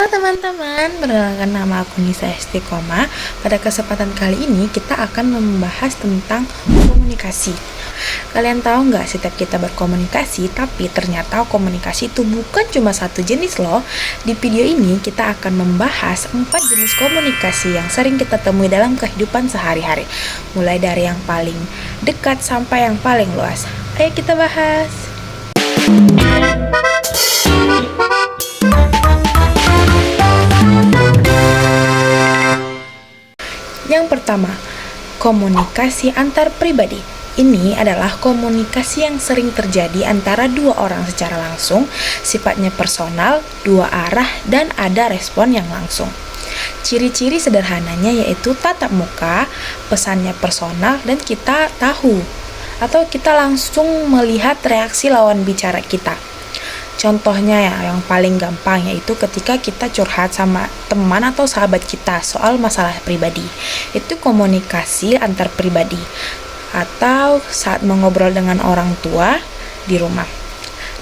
Halo teman-teman, perkenalkan nama aku Nisa Istiqomah. Pada kesempatan kali ini kita akan membahas tentang komunikasi. Kalian tahu nggak, setiap kita berkomunikasi, tapi ternyata komunikasi itu bukan cuma satu jenis loh. Di video ini kita akan membahas 4 jenis komunikasi yang sering kita temui dalam kehidupan sehari-hari. Mulai dari yang paling dekat sampai yang paling luas. Ayo kita bahas. Yang pertama, komunikasi antar pribadi. Ini adalah komunikasi yang sering terjadi antara dua orang secara langsung, sifatnya personal, dua arah, dan ada respon yang langsung. Ciri-ciri sederhananya yaitu tatap muka, pesannya personal, dan kita tahu atau kita langsung melihat reaksi lawan bicara kita. Contohnya ya, yang paling gampang yaitu ketika kita curhat sama teman atau sahabat kita soal masalah pribadi. Itu komunikasi antar pribadi. Atau saat mengobrol dengan orang tua di rumah.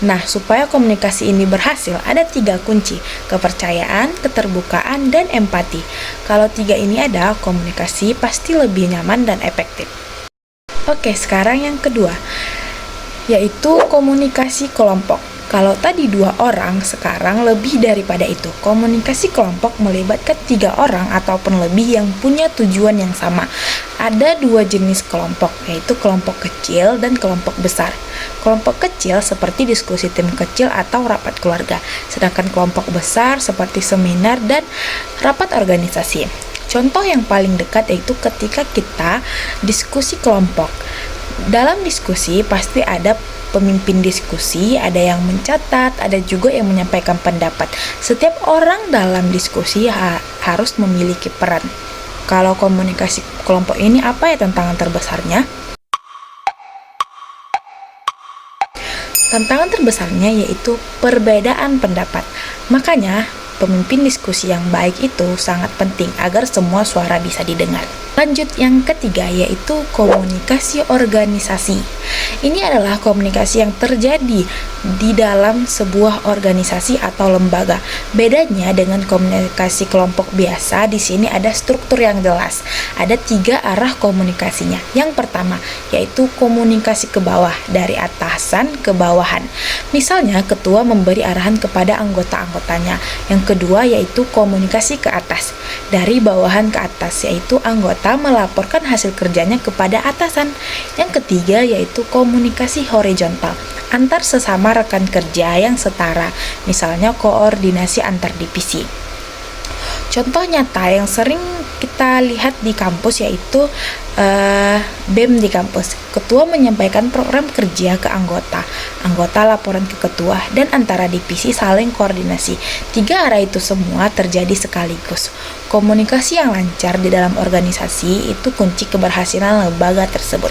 Nah, supaya komunikasi ini berhasil, ada 3 kunci: kepercayaan, keterbukaan, dan empati. Kalau 3 ini ada, komunikasi pasti lebih nyaman dan efektif. Oke, sekarang yang kedua, yaitu komunikasi kelompok. Kalau tadi 2 orang, sekarang lebih daripada itu. Komunikasi kelompok melibatkan 3 orang ataupun lebih yang punya tujuan yang sama. Ada 2 jenis kelompok, yaitu kelompok kecil dan kelompok besar. Kelompok kecil seperti diskusi tim kecil atau rapat keluarga, sedangkan kelompok besar seperti seminar dan rapat organisasi. Contoh yang paling dekat yaitu ketika kita diskusi kelompok. Dalam diskusi pasti ada pemimpin diskusi, ada yang mencatat, ada juga yang menyampaikan pendapat. Setiap orang dalam diskusi harus memiliki peran. Kalau komunikasi kelompok ini apa ya tantangan terbesarnya? Tantangan terbesarnya yaitu perbedaan pendapat. Makanya, pemimpin diskusi yang baik itu sangat penting agar semua suara bisa didengar. Lanjut yang ketiga yaitu komunikasi organisasi. Ini adalah komunikasi yang terjadi di dalam sebuah organisasi atau lembaga. Bedanya dengan komunikasi kelompok biasa, di sini ada struktur yang jelas. Ada 3 arah komunikasinya. Yang pertama yaitu komunikasi ke bawah, dari atasan ke bawahan. Misalnya ketua memberi arahan kepada anggota-anggotanya. Yang kedua yaitu komunikasi ke atas, dari bawahan ke atas, yaitu anggota melaporkan hasil kerjanya kepada atasan. Yang ketiga yaitu komunikasi horizontal, antar sesama rekan kerja yang setara, misalnya koordinasi antar divisi. Contoh nyata yang sering kita lihat di kampus yaitu BEM di kampus. Ketua menyampaikan program kerja ke anggota, anggota laporan ke ketua, dan antara divisi saling koordinasi. 3 arah itu semua terjadi sekaligus. Komunikasi yang lancar di dalam organisasi itu kunci keberhasilan lembaga tersebut.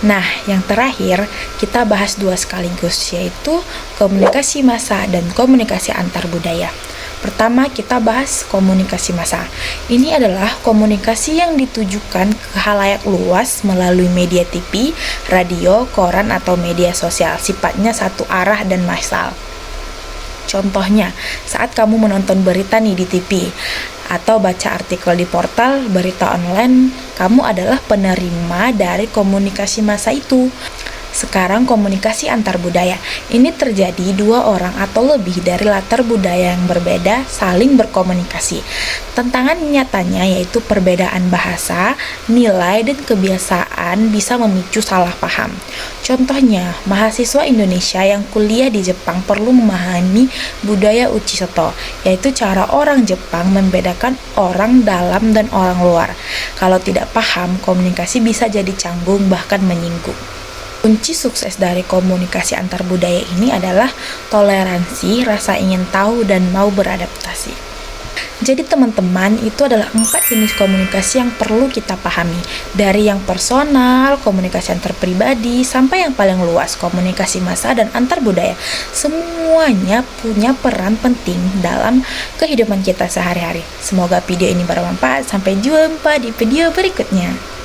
Nah, yang terakhir kita bahas 2 sekaligus, yaitu komunikasi massa dan komunikasi antar budaya. Pertama, kita bahas komunikasi massa. Ini adalah komunikasi yang ditujukan ke khalayak luas melalui media TV, radio, koran, atau media sosial. Sifatnya satu arah dan massal. Contohnya, saat kamu menonton berita nih di TV atau baca artikel di portal berita online, kamu adalah penerima dari komunikasi massa itu. Sekarang komunikasi antar budaya. Ini terjadi 2 orang atau lebih dari latar budaya yang berbeda saling berkomunikasi. Tantangan nyatanya yaitu perbedaan bahasa, nilai, dan kebiasaan bisa memicu salah paham. Contohnya, mahasiswa Indonesia yang kuliah di Jepang perlu memahami budaya Uchisoto, yaitu cara orang Jepang membedakan orang dalam dan orang luar. Kalau tidak paham, komunikasi bisa jadi canggung bahkan menyinggung. Kunci sukses dari komunikasi antar budaya ini adalah toleransi, rasa ingin tahu, dan mau beradaptasi. Jadi teman-teman, itu adalah 4 jenis komunikasi yang perlu kita pahami. Dari yang personal, komunikasi antar pribadi, sampai yang paling luas, komunikasi massa dan antar budaya. Semuanya punya peran penting dalam kehidupan kita sehari-hari. Semoga video ini bermanfaat. Sampai jumpa di video berikutnya.